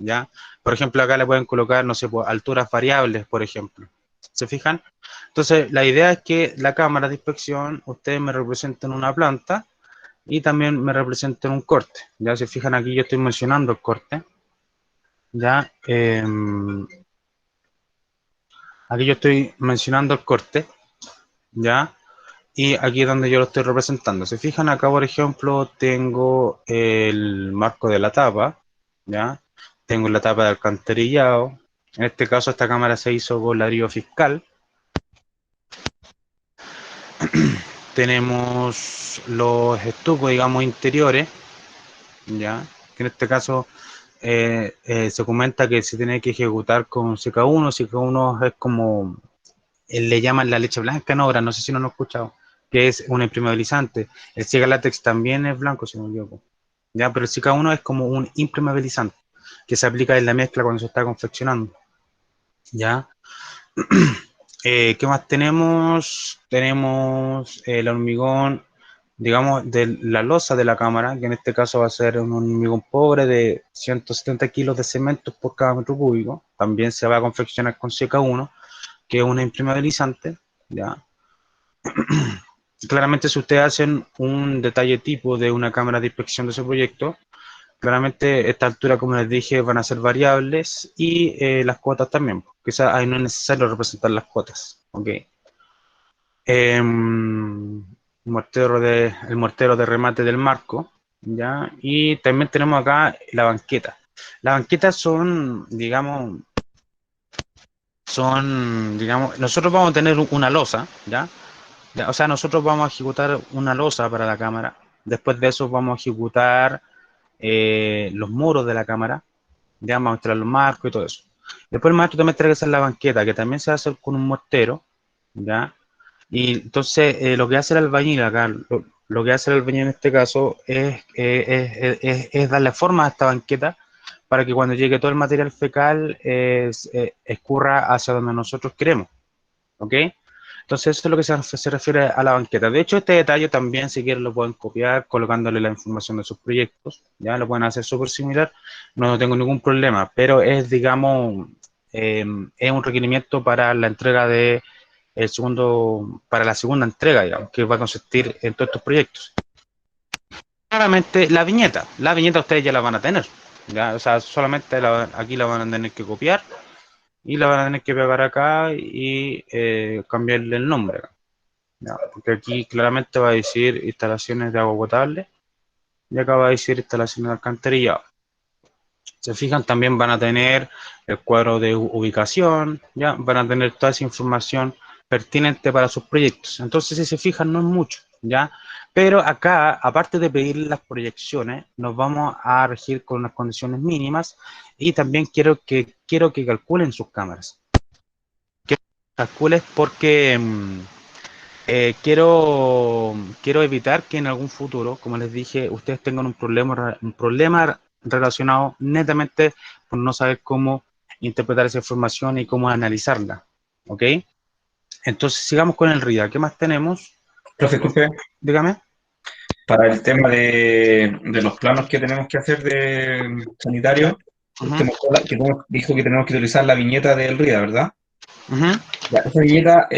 ¿ya? Por ejemplo, acá le pueden colocar, no sé, pues, alturas variables, por ejemplo. ¿Se fijan? Entonces, la idea es que la cámara de inspección, ustedes me representen una planta y también me representen un corte. Ya se fijan, aquí yo estoy mencionando el corte. Ya, aquí yo estoy mencionando el corte, ¿ya? Y aquí es donde yo lo estoy representando. Se fijan, acá, por ejemplo, tengo el marco de la tapa, ¿ya? Tengo la tapa de alcantarillado. En este caso, esta cámara se hizo con ladrillo fiscal. Tenemos los estucos, digamos, interiores, ¿ya? Que en este caso se comenta que se tiene que ejecutar con CK1. CK1 es como le llaman la leche blanca en obra, no sé si no lo he escuchado, que es un impermeabilizante. El Ciga Látex también es blanco, si no me equivoco, ¿ya? Pero el CK1 es como un impermeabilizante que se aplica en la mezcla cuando se está confeccionando, ¿ya? ¿Qué más tenemos? Tenemos el hormigón, digamos, de la losa de la cámara, que en este caso va a ser un hormigón pobre de 170 kilos de cemento por cada metro cúbico. También se va a confeccionar con CK1, que es un impermeabilizante, ¿ya? Claramente, si ustedes hacen un detalle tipo de una cámara de inspección de ese proyecto, claramente esta altura, como les dije, van a ser variables, y las cuotas también. Quizás ahí no es necesario representar las cuotas, ¿ok? El mortero de remate del marco, ¿ya? Y también tenemos acá la banqueta. Las banquetas digamos, nosotros vamos a tener una losa, ¿ya? O sea, nosotros vamos a ejecutar una losa para la cámara, Después de eso vamos a ejecutar los muros de la cámara, ya vamos a mostrar los marcos y todo eso. Después el maestro también tiene que hacer la banqueta, que también se va a hacer con un mortero, ¿ya? Y entonces lo que hace el albañil acá, lo que hace el albañil en este caso es darle forma a esta banqueta para que cuando llegue todo el material fecal escurra hacia donde nosotros queremos, ¿ok? Entonces eso es lo que se refiere a la banqueta. De hecho, este detalle también, si quieren, lo pueden copiar colocándole la información de sus proyectos, ya lo pueden hacer súper similar, no tengo ningún problema, pero es, digamos, es un requerimiento para la entrega de para la segunda entrega, digamos, que va a consistir en todos estos proyectos. Claramente, la viñeta ustedes ya la van a tener, ¿ya? O sea, solamente aquí la van a tener que copiar y la van a tener que pegar acá y cambiarle el nombre, ¿ya? Porque aquí claramente va a decir instalaciones de agua potable y acá va a decir instalaciones de alcantarillado. Se fijan, también van a tener el cuadro de ubicación, ya van a tener toda esa información pertinente para sus proyectos. Entonces, si se fijan, no es mucho, ya. Pero acá, aparte de pedir las proyecciones, nos vamos a regir con unas condiciones mínimas y también quiero que calculen sus cámaras. Quiero que calculen porque quiero evitar que en algún futuro, como les dije, ustedes tengan un problema relacionado netamente por no saber cómo interpretar esa información y cómo analizarla, ¿ok? Entonces, sigamos con el RIA. ¿Qué más tenemos? Profe, disculpe, Dígame. para el tema de los planos que tenemos que hacer de sanitario, usted dijo que tenemos que utilizar la viñeta del RIA, ¿verdad? Ya, esa viñeta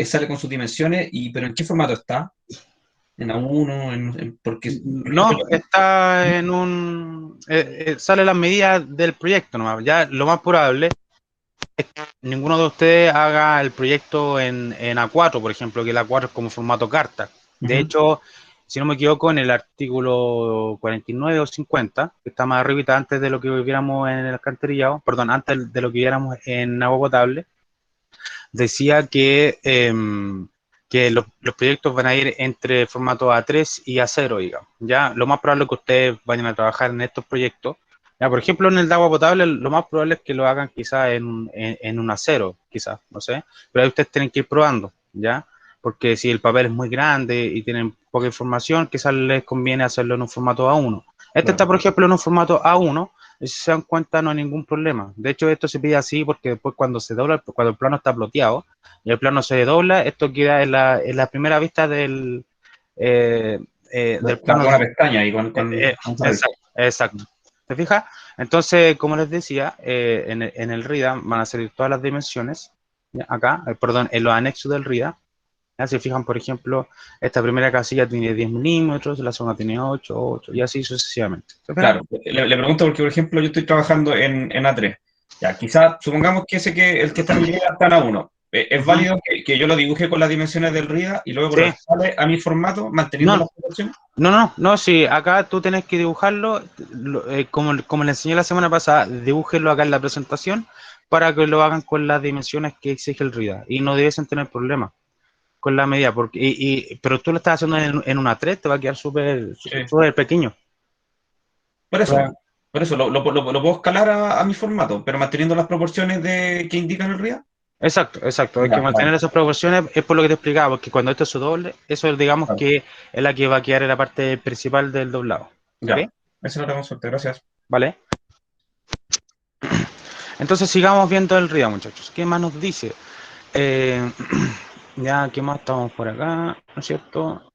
sale con sus dimensiones, pero ¿en qué formato está? ¿En A1? Porque No, está en un... sale las medidas del proyecto nomás. Ya lo más probable es que ninguno de ustedes haga el proyecto en A4, por ejemplo, que el A4 es como formato carta. De hecho, si no me equivoco, en el artículo 49 o 50, que está más arribita antes de lo que viéramos en el alcantarillado, perdón, antes de lo que viéramos en agua potable, decía que los proyectos van a ir entre formato A3 y A0, digamos. Ya, lo más probable es que ustedes vayan a trabajar en estos proyectos. Ya, por ejemplo, en el de agua potable, lo más probable es que lo hagan quizás en un A0, quizás, no sé. Pero ahí ustedes tienen que ir probando, ¿ya? Porque si el papel es muy grande y tienen poca información, quizás les conviene hacerlo en un formato A1. Este está, por ejemplo, en un formato A1, y si se dan cuenta, no hay ningún problema. De hecho, esto se pide así porque después cuando se dobla, cuando el plano está ploteado y el plano se dobla, esto queda en la primera vista del plano. con una pestaña y Exacto. ¿Te fijas? Entonces, como les decía, en el RIDA van a salir todas las dimensiones, ¿ya? Acá, perdón, en los anexos del RIDA. ¿Ya? Si fijan, por ejemplo, esta primera casilla tiene 10 milímetros, la segunda tiene 8 y así sucesivamente. Claro, le pregunto porque, por ejemplo, yo estoy trabajando en A3. Ya, quizás, supongamos que el que está en mi está en A1. ¿Es válido que yo lo dibuje con las dimensiones del RIDA y luego Sí. sale a mi formato, manteniendo las proporciones? No, sí, acá tú tenés que dibujarlo, como le enseñé la semana pasada, dibújenlo acá en la presentación para que lo hagan con las dimensiones que exige el RIDA y no debiesen tener problemas con la medida, pero tú lo estás haciendo en una 3, te va a quedar súper pequeño. Por eso lo puedo escalar a mi formato, pero manteniendo las proporciones que indican el RIDA. Exacto, hay que mantener esas proporciones, es por lo que te explicaba, porque cuando esto se doble, eso digamos que es la que va a quedar en la parte principal del doblado. Ya, ¿Okay? eso lo tenemos suerte, gracias. Vale. Entonces sigamos viendo el RIDA, muchachos. ¿Qué más nos dice? Ya, ¿qué más estamos por acá? ¿No es cierto?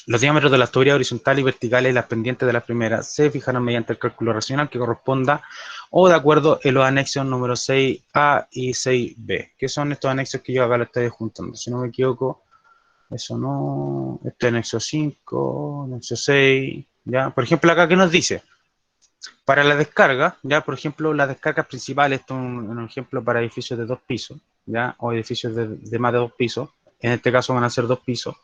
Los diámetros de las tuberías horizontales y verticales y las pendientes de las primeras se fijarán mediante el cálculo racional que corresponda o de acuerdo en los anexos número 6A y 6B, que son estos anexos que yo acá lo estoy juntando. Si no me equivoco, eso no, este anexo 5, anexo 6, ya. Por ejemplo, acá, ¿qué nos dice? Para la descarga, ya, por ejemplo, las descargas principales, esto es un ejemplo para edificios de 2 pisos, ya, o edificios de más de 2 pisos, en este caso van a ser 2 pisos.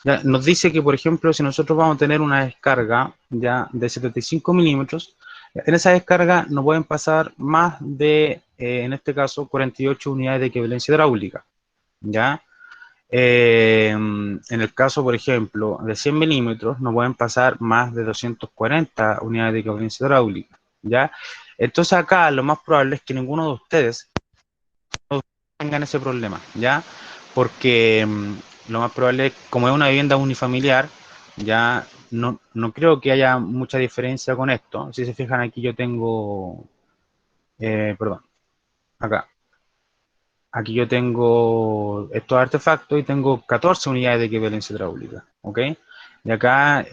Ya, nos dice que, por ejemplo, si nosotros vamos a tener una descarga ya de 75 milímetros, en esa descarga no pueden pasar más de, en este caso, 48 unidades de equivalencia hidráulica, ¿ya? En el caso, por ejemplo, de 100 milímetros, no pueden pasar más de 240 unidades de capacidad hidráulica, ¿ya? Entonces acá lo más probable es que ninguno de ustedes tengan ese problema, ¿ya? Porque lo más probable es, como es una vivienda unifamiliar, ya no creo que haya mucha diferencia con esto. Si se fijan aquí yo tengo, perdón, acá. Aquí yo tengo estos artefactos y tengo 14 unidades de equivalencia hidráulica, ¿ok? Y acá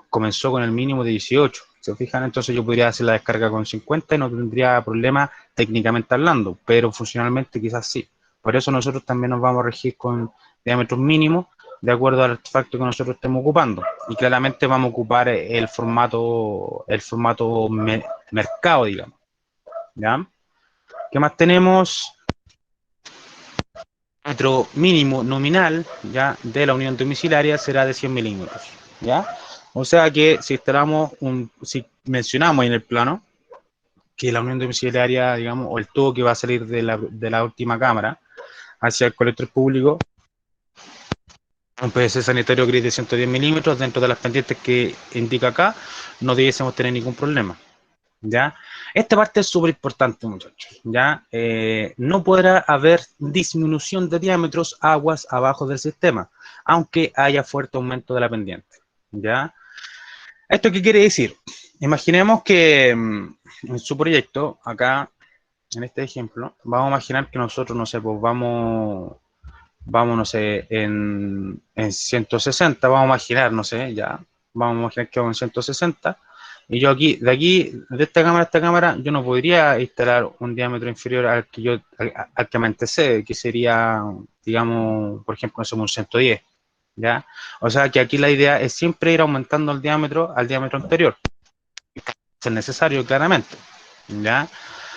comenzó con el mínimo de 18. ¿Se fijan? Entonces yo podría hacer la descarga con 50 y no tendría problema técnicamente hablando, pero funcionalmente quizás sí. Por eso nosotros también nos vamos a regir con diámetros mínimos de acuerdo al artefacto que nosotros estemos ocupando. Y claramente vamos a ocupar el formato mercado, digamos. ¿Ya? ¿Qué más tenemos? Diámetro mínimo nominal, ya, de la unión domiciliaria será de 100 milímetros, ¿ya? O sea que si mencionamos en el plano que la unión domiciliaria, digamos, o el tubo que va a salir de la última cámara hacia el colector público, un PVC sanitario gris de 110 milímetros dentro de las pendientes que indica acá, no debiésemos tener ningún problema. ¿Ya? Esta parte es súper importante, muchachos, ¿ya? No podrá haber disminución de diámetros aguas abajo del sistema, aunque haya fuerte aumento de la pendiente, ¿ya? ¿Esto qué quiere decir? Imaginemos que en su proyecto, acá, en este ejemplo, vamos a imaginar que nosotros, no sé, pues vamos, no sé, en 160, vamos a imaginar, no sé, ya, vamos a imaginar que vamos en 160, y yo aquí, de esta cámara a esta cámara, yo no podría instalar un diámetro inferior al que me antecede, que sería, digamos, por ejemplo, no sé, un 110, ¿ya? O sea que aquí la idea es siempre ir aumentando el diámetro al diámetro anterior, si es necesario, claramente, ¿ya?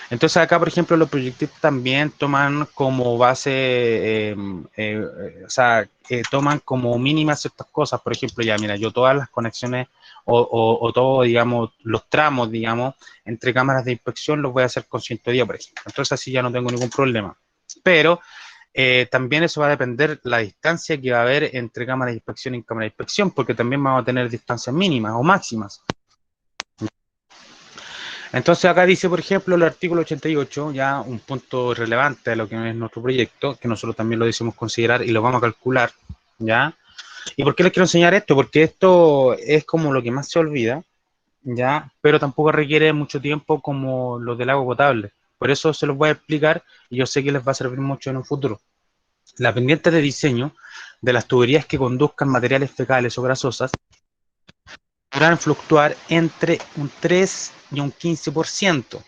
Entonces acá, por ejemplo, los proyectistas también toman como base, o sea, toman como mínimas ciertas cosas. Por ejemplo, ya mira, yo todas las conexiones o todo, digamos, los tramos, digamos, entre cámaras de inspección los voy a hacer con 110, por ejemplo. Entonces así ya no tengo ningún problema. Pero también eso va a depender la distancia que va a haber entre cámara de inspección y cámara de inspección, porque también vamos a tener distancias mínimas o máximas. Entonces acá dice, por ejemplo, el artículo 88, ya un punto relevante de lo que es nuestro proyecto, que nosotros también lo decimos considerar y lo vamos a calcular, ¿ya? ¿Y por qué les quiero enseñar esto? Porque esto es como lo que más se olvida, ¿ya? Pero tampoco requiere mucho tiempo como lo del agua potable. Por eso se los voy a explicar y yo sé que les va a servir mucho en un futuro. La pendiente de diseño de las tuberías que conduzcan materiales fecales o grasosas podrán fluctuar entre un 3 y un 15%.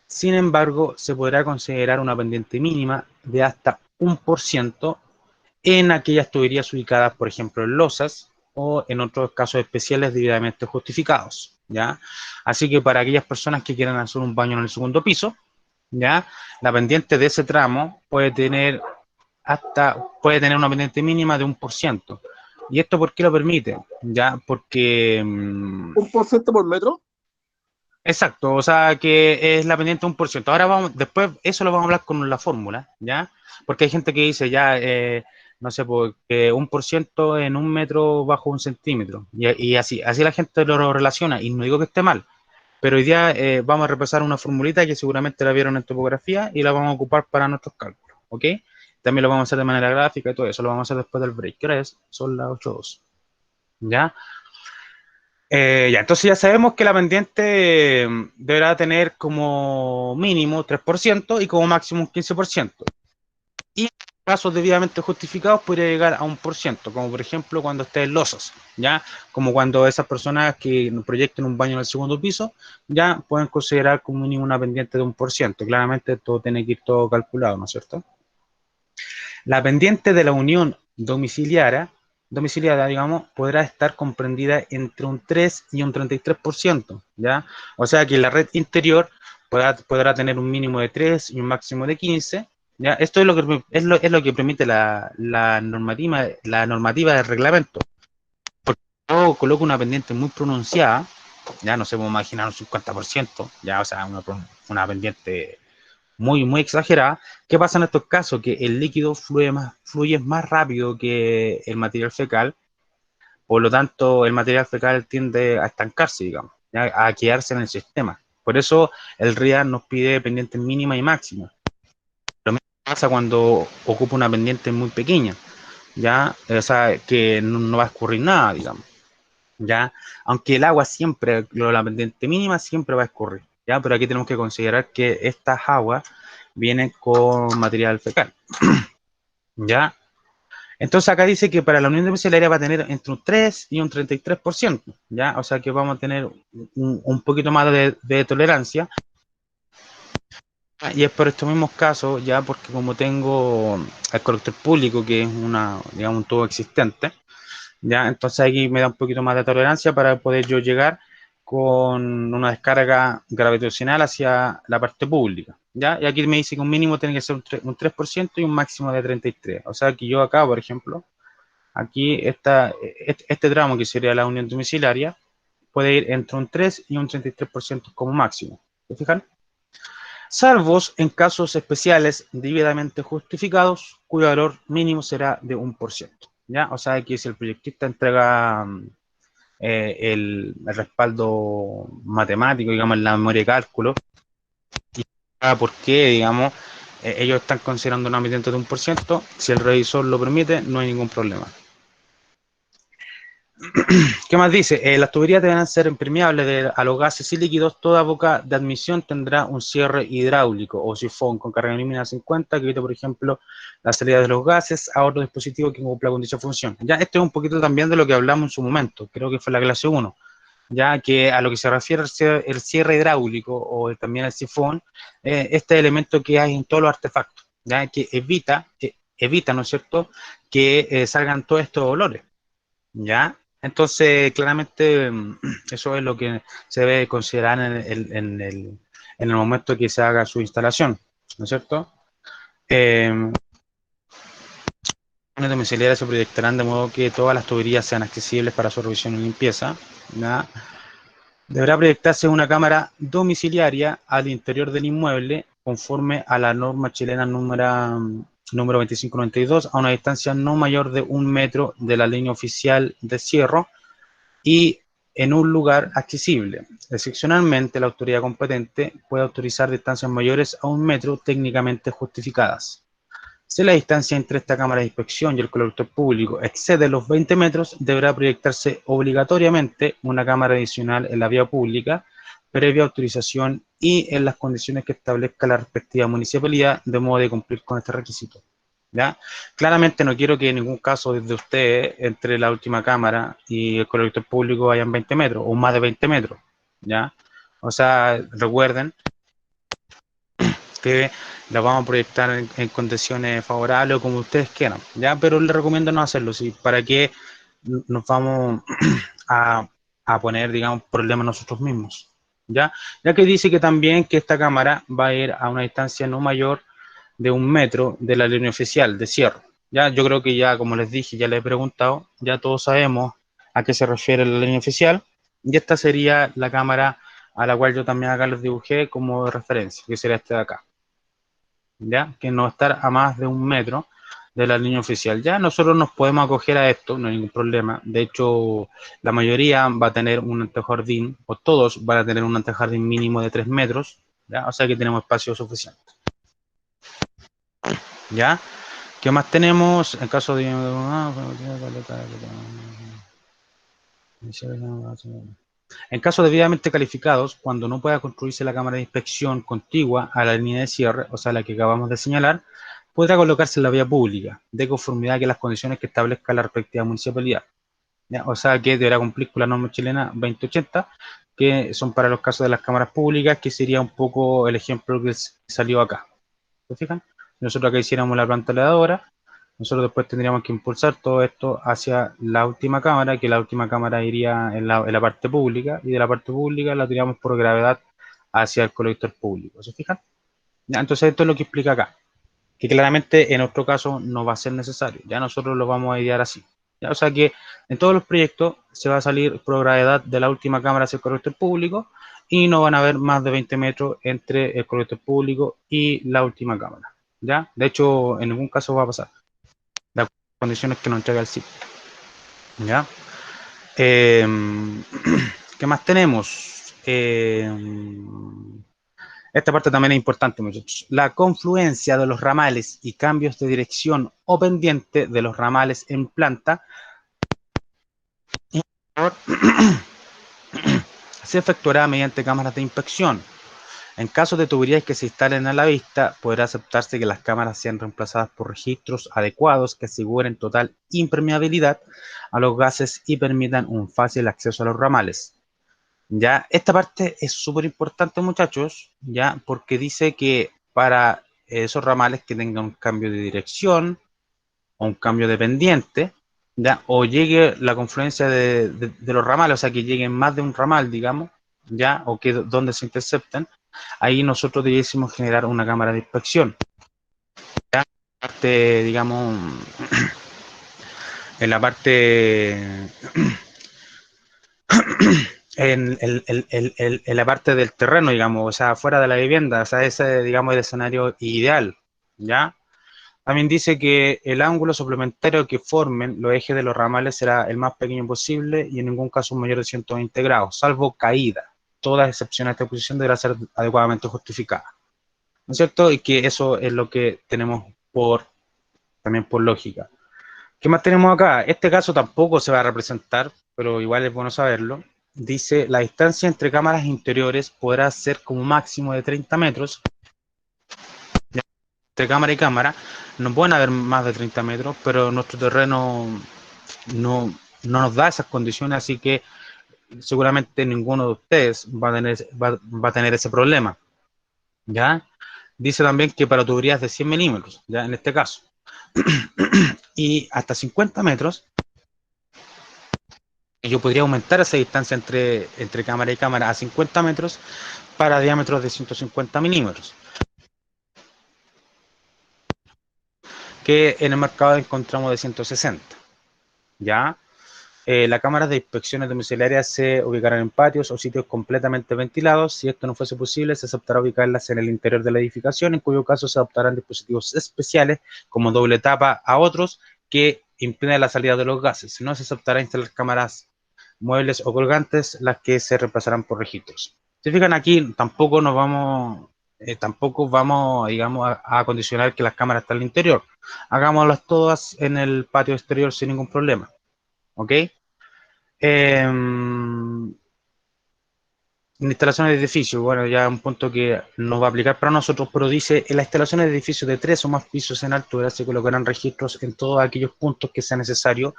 Sin embargo, se podrá considerar una pendiente mínima de hasta 1% en aquellas tuberías ubicadas, por ejemplo, en losas o en otros casos especiales debidamente justificados, ¿ya? Así que para aquellas personas que quieran hacer un baño en el segundo piso, ¿ya? La pendiente de ese tramo puede tener una pendiente mínima de 1%. ¿Y esto por qué lo permite? ¿Ya? Porque ¿Un por ciento por metro? exacto, o sea que es la pendiente 1%. Ahora después eso lo vamos a hablar con la fórmula, ¿ya? Porque hay gente que dice ya, no sé, porque 1% en un metro bajo un centímetro. Y así la gente lo relaciona, y no digo que esté mal. Pero hoy día vamos a repasar una formulita que seguramente la vieron en topografía y la vamos a ocupar para nuestros cálculos, ¿ok? También lo vamos a hacer de manera gráfica y todo eso, lo vamos a hacer después del break. ¿Qué hora es? Son las 8:02, ¿ya? Ya, entonces ya sabemos que la pendiente deberá tener como mínimo 3% y como máximo un 15%. Y en casos debidamente justificados podría llegar a 1%, como por ejemplo cuando esté en losas, ¿ya? Como cuando esas personas que proyecten un baño en el segundo piso, ya pueden considerar como mínimo una pendiente de 1%. Claramente todo tiene que ir todo calculado, ¿no es cierto? La pendiente de la unión domiciliaria, digamos, podrá estar comprendida entre un 3 y un 33%, ¿ya? O sea que la red interior podrá tener un mínimo de 3 y un máximo de 15, ¿ya? Esto es lo que permite la normativa del reglamento. Porque yo coloco una pendiente muy pronunciada, ya no se puede imaginar un 50%, ya, o sea, una pendiente muy exagerada. ¿Qué pasa en estos casos? Que el líquido fluye más rápido que el material fecal, por lo tanto el material fecal tiende a estancarse, digamos, ¿ya? A quedarse en el sistema. Por eso el RIA nos pide pendientes mínimas y máximas. Lo mismo pasa cuando ocupa una pendiente muy pequeña, ¿ya? O sea, que no va a escurrir nada, digamos, ¿ya? Aunque el agua siempre, la pendiente mínima siempre va a escurrir, ¿ya? Pero aquí tenemos que considerar que estas aguas vienen con material fecal, ¿ya? Entonces acá dice que para la unión domiciliaria va a tener entre un 3 y un 33%, ¿ya? O sea que vamos a tener un poquito más de tolerancia. Y es por estos mismos casos, ya porque como tengo el colector público, que es digamos, un tubo existente, ya, entonces aquí me da un poquito más de tolerancia para poder yo llegar con una descarga gravitacional hacia la parte pública, ya, y aquí me dice que un mínimo tiene que ser un 3% y un máximo de 33%, o sea que yo acá, por ejemplo, aquí este tramo que sería la unión domiciliaria puede ir entre un 3 y un 33% como máximo, ¿se fijan? Salvos en casos especiales debidamente justificados, cuyo valor mínimo será de 1%. ¿Ya? O sea que si el proyectista entrega el respaldo matemático, digamos, la memoria de cálculo, y por qué, digamos, ellos están considerando una pendiente de 1%, si el revisor lo permite, no hay ningún problema. ¿Qué más dice? Las tuberías deberán ser impermeables a los gases y líquidos. Toda boca de admisión tendrá un cierre hidráulico o sifón con carga mínima 50 que evite, por ejemplo, la salida de los gases a otro dispositivo que cumpla con dicha función. Ya esto es un poquito también de lo que hablamos en su momento, creo que fue la clase 1, ya que a lo que se refiere el cierre hidráulico o también el sifón, este elemento que hay en todos los artefactos, ya que evita, ¿no es cierto?, que salgan todos estos olores, ¿ya? Entonces, claramente, eso es lo que se debe considerar en el momento que se haga su instalación, ¿no es cierto? Las domiciliarias se proyectarán de modo que todas las tuberías sean accesibles para su revisión y limpieza, ¿ya? Deberá proyectarse una cámara domiciliaria al interior del inmueble conforme a la norma chilena número 2592 a una distancia no mayor de 1 metro de la línea oficial de cierre y en un lugar accesible. Excepcionalmente, la autoridad competente puede autorizar distancias mayores a 1 metro técnicamente justificadas. Si la distancia entre esta cámara de inspección y el colector público excede los 20 metros, deberá proyectarse obligatoriamente una cámara adicional en la vía pública, previa autorización y en las condiciones que establezca la respectiva municipalidad, de modo de cumplir con este requisito, ¿ya? Claramente no quiero que en ningún caso desde usted entre la última cámara y el colector público vayan 20 metros o más de 20 metros, ¿ya? O sea, recuerden que la vamos a proyectar en condiciones favorables o como ustedes quieran, ¿ya? Pero les recomiendo no hacerlo, ¿sí? Para que nos vamos a, a poner, digamos, problemas nosotros mismos, ¿ya? Ya que dice que también que esta cámara va a ir a una distancia no mayor de 1 metro de la línea oficial de cierre, ¿ya? Yo creo que ya, como les dije, ya les he preguntado, ya todos sabemos a qué se refiere la línea oficial, y esta sería la cámara a la cual yo también acá les dibujé como referencia, que sería esta de acá, ¿ya? Que no estar a más de 1 metro de la línea oficial. Ya nosotros nos podemos acoger a esto, no hay ningún problema. De hecho, la mayoría va a tener un antejardín, o todos van a tener un antejardín mínimo de 3 metros, ¿ya? O sea que tenemos espacio suficiente, ¿ya? ¿Qué más tenemos? En caso de... En caso debidamente calificados, cuando no pueda construirse la cámara de inspección contigua a la línea de cierre, o sea, la que acabamos de señalar, podrá colocarse en la vía pública, de conformidad que las condiciones que establezca la respectiva municipalidad, ¿ya? O sea, que deberá cumplir con la norma chilena 2080, que son para los casos de las cámaras públicas, que sería un poco el ejemplo que salió acá. ¿Se fijan? Nosotros acá hiciéramos la planta elevadora, nosotros después tendríamos que impulsar todo esto hacia la última cámara, que la última cámara iría en la parte pública, y de la parte pública la tiramos por gravedad hacia el colector público. ¿Se fijan? Ya, entonces esto es lo que explica acá, que claramente en nuestro caso no va a ser necesario, ya nosotros lo vamos a idear así. ¿ya? O sea que en todos los proyectos se va a salir por gravedad de la última cámara hacia el colector público y no van a haber más de 20 metros entre el colector público y la última cámara, ¿ya? De hecho, en ningún caso va a pasar. Las condiciones que nos entrega el sitio, ¿ya? ¿Qué más tenemos? Esta parte también es importante, muchachos. La confluencia de los ramales y cambios de dirección o pendiente de los ramales en planta se efectuará mediante cámaras de inspección. En caso de tuberías que se instalen a la vista, podrá aceptarse que las cámaras sean reemplazadas por registros adecuados que aseguren total impermeabilidad a los gases y permitan un fácil acceso a los ramales. Ya, esta parte es súper importante, muchachos, ya, porque dice que para esos ramales que tengan un cambio de dirección o un cambio de pendiente, ya, o llegue la confluencia de los ramales, o sea, que lleguen más de un ramal, digamos, ya, o que donde se intercepten, ahí nosotros debiésemos generar una cámara de inspección. Ya, parte, digamos, en la parte en la parte del terreno, digamos, o sea, fuera de la vivienda, o sea, ese, digamos, es el escenario ideal, ¿ya? También dice que el ángulo suplementario que formen los ejes de los ramales será el más pequeño posible y en ningún caso mayor de 120 grados, salvo caída. Toda excepción a esta posición deberá ser adecuadamente justificada, ¿no es cierto? Y que eso es lo que tenemos también por lógica. ¿Qué más tenemos acá? Este caso tampoco se va a representar, pero igual es bueno saberlo. Dice, la distancia entre cámaras interiores podrá ser como máximo de 30 metros. Entre cámara y cámara, no pueden haber más de 30 metros, pero nuestro terreno no nos da esas condiciones, así que seguramente ninguno de ustedes va a tener ese problema, ¿ya? Dice también que para tuberías de 100 milímetros, ya en este caso, y hasta 50 metros, yo podría aumentar esa distancia entre cámara y cámara a 50 metros para diámetros de 150 milímetros, que en el mercado encontramos de 160, ¿ya? Las cámaras de inspecciones domiciliarias se ubicarán en patios o sitios completamente ventilados. Si esto no fuese posible, se aceptará ubicarlas en el interior de la edificación, en cuyo caso se adoptarán dispositivos especiales como doble tapa a otros que impiden la salida de los gases. Si no, se aceptará instalar cámaras muebles o colgantes, las que se reemplazarán por registros. Si fijan aquí, tampoco vamos, digamos, a condicionar que las cámaras estén al interior. Hagámoslas todas en el patio exterior sin ningún problema. ¿Ok? Instalaciones de edificios, bueno, ya un punto que nos va a aplicar para nosotros, pero dice, en las instalaciones de edificios de 3 o más pisos en altura se colocarán registros en todos aquellos puntos que sea necesario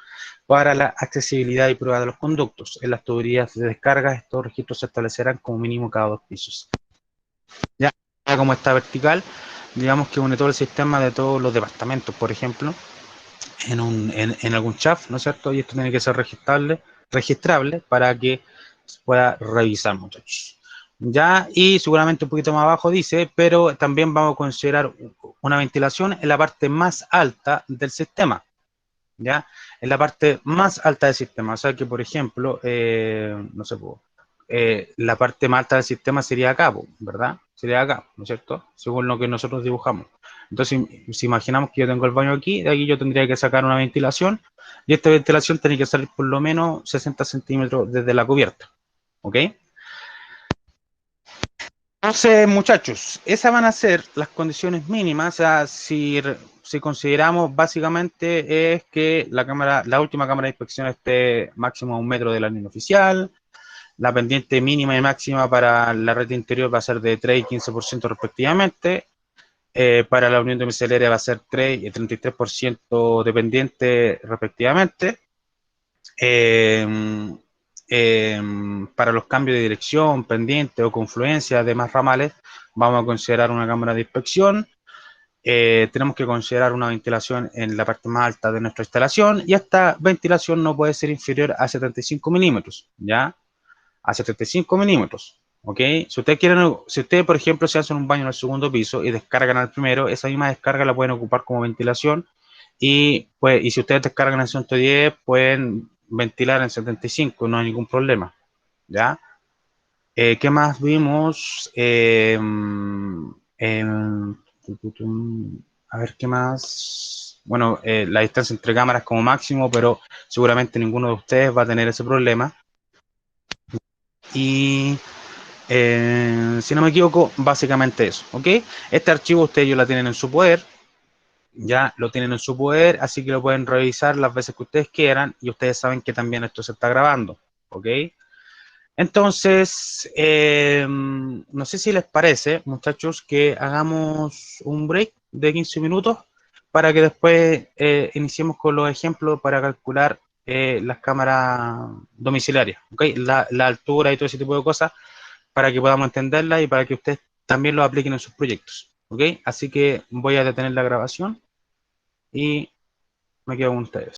para la accesibilidad y prueba de los conductos. En las tuberías de descarga, estos registros se establecerán como mínimo cada 2 pisos. Ya como está vertical, digamos que une todo el sistema de todos los departamentos, por ejemplo, en algún chat, ¿no es cierto? Y esto tiene que ser registrable para que se pueda revisar, muchachos. Ya, y seguramente un poquito más abajo dice, pero también vamos a considerar una ventilación en la parte más alta del sistema, ¿ya? En la parte más alta del sistema, o sea que, por ejemplo, no sé, la parte más alta del sistema sería acá, ¿verdad? Sería acá, ¿no es cierto? Según lo que nosotros dibujamos. Entonces, si imaginamos que yo tengo el baño aquí, de aquí yo tendría que sacar una ventilación, y esta ventilación tiene que salir por lo menos 60 centímetros desde la cubierta, ¿ok? Entonces, muchachos, esas van a ser las condiciones mínimas. O sea, si consideramos básicamente es que la última cámara de inspección esté máximo a 1 metro de la línea oficial. La pendiente mínima y máxima para la red interior va a ser de 3 y 15% respectivamente. Para la unión domiciliaria va a ser 3 y 33% de pendiente respectivamente. Para los cambios de dirección, pendiente o confluencia de más ramales, vamos a considerar una cámara de inspección. Tenemos que considerar una ventilación en la parte más alta de nuestra instalación y esta ventilación no puede ser inferior a 75 milímetros, ¿ya? A 75 milímetros, ¿ok? Si ustedes, por ejemplo, se hacen un baño en el segundo piso y descargan al primero, esa misma descarga la pueden ocupar como ventilación y pues, y si ustedes descargan en 110, pueden ventilar en 75, no hay ningún problema, ¿ya? ¿Qué más vimos? A ver, ¿qué más? Bueno, la distancia entre cámaras como máximo, pero seguramente ninguno de ustedes va a tener ese problema. Y si no me equivoco, básicamente eso, ¿ok? Este archivo ustedes ya lo tienen en su poder, ya lo tienen en su poder, así que lo pueden revisar las veces que ustedes quieran y ustedes saben que también esto se está grabando, ¿ok? Entonces, no sé si les parece, muchachos, que hagamos un break de 15 minutos para que después iniciemos con los ejemplos para calcular las cámaras domiciliarias, ¿ok? La altura y todo ese tipo de cosas para que podamos entenderla y para que ustedes también lo apliquen en sus proyectos, ¿ok? Así que voy a detener la grabación y me quedo con ustedes.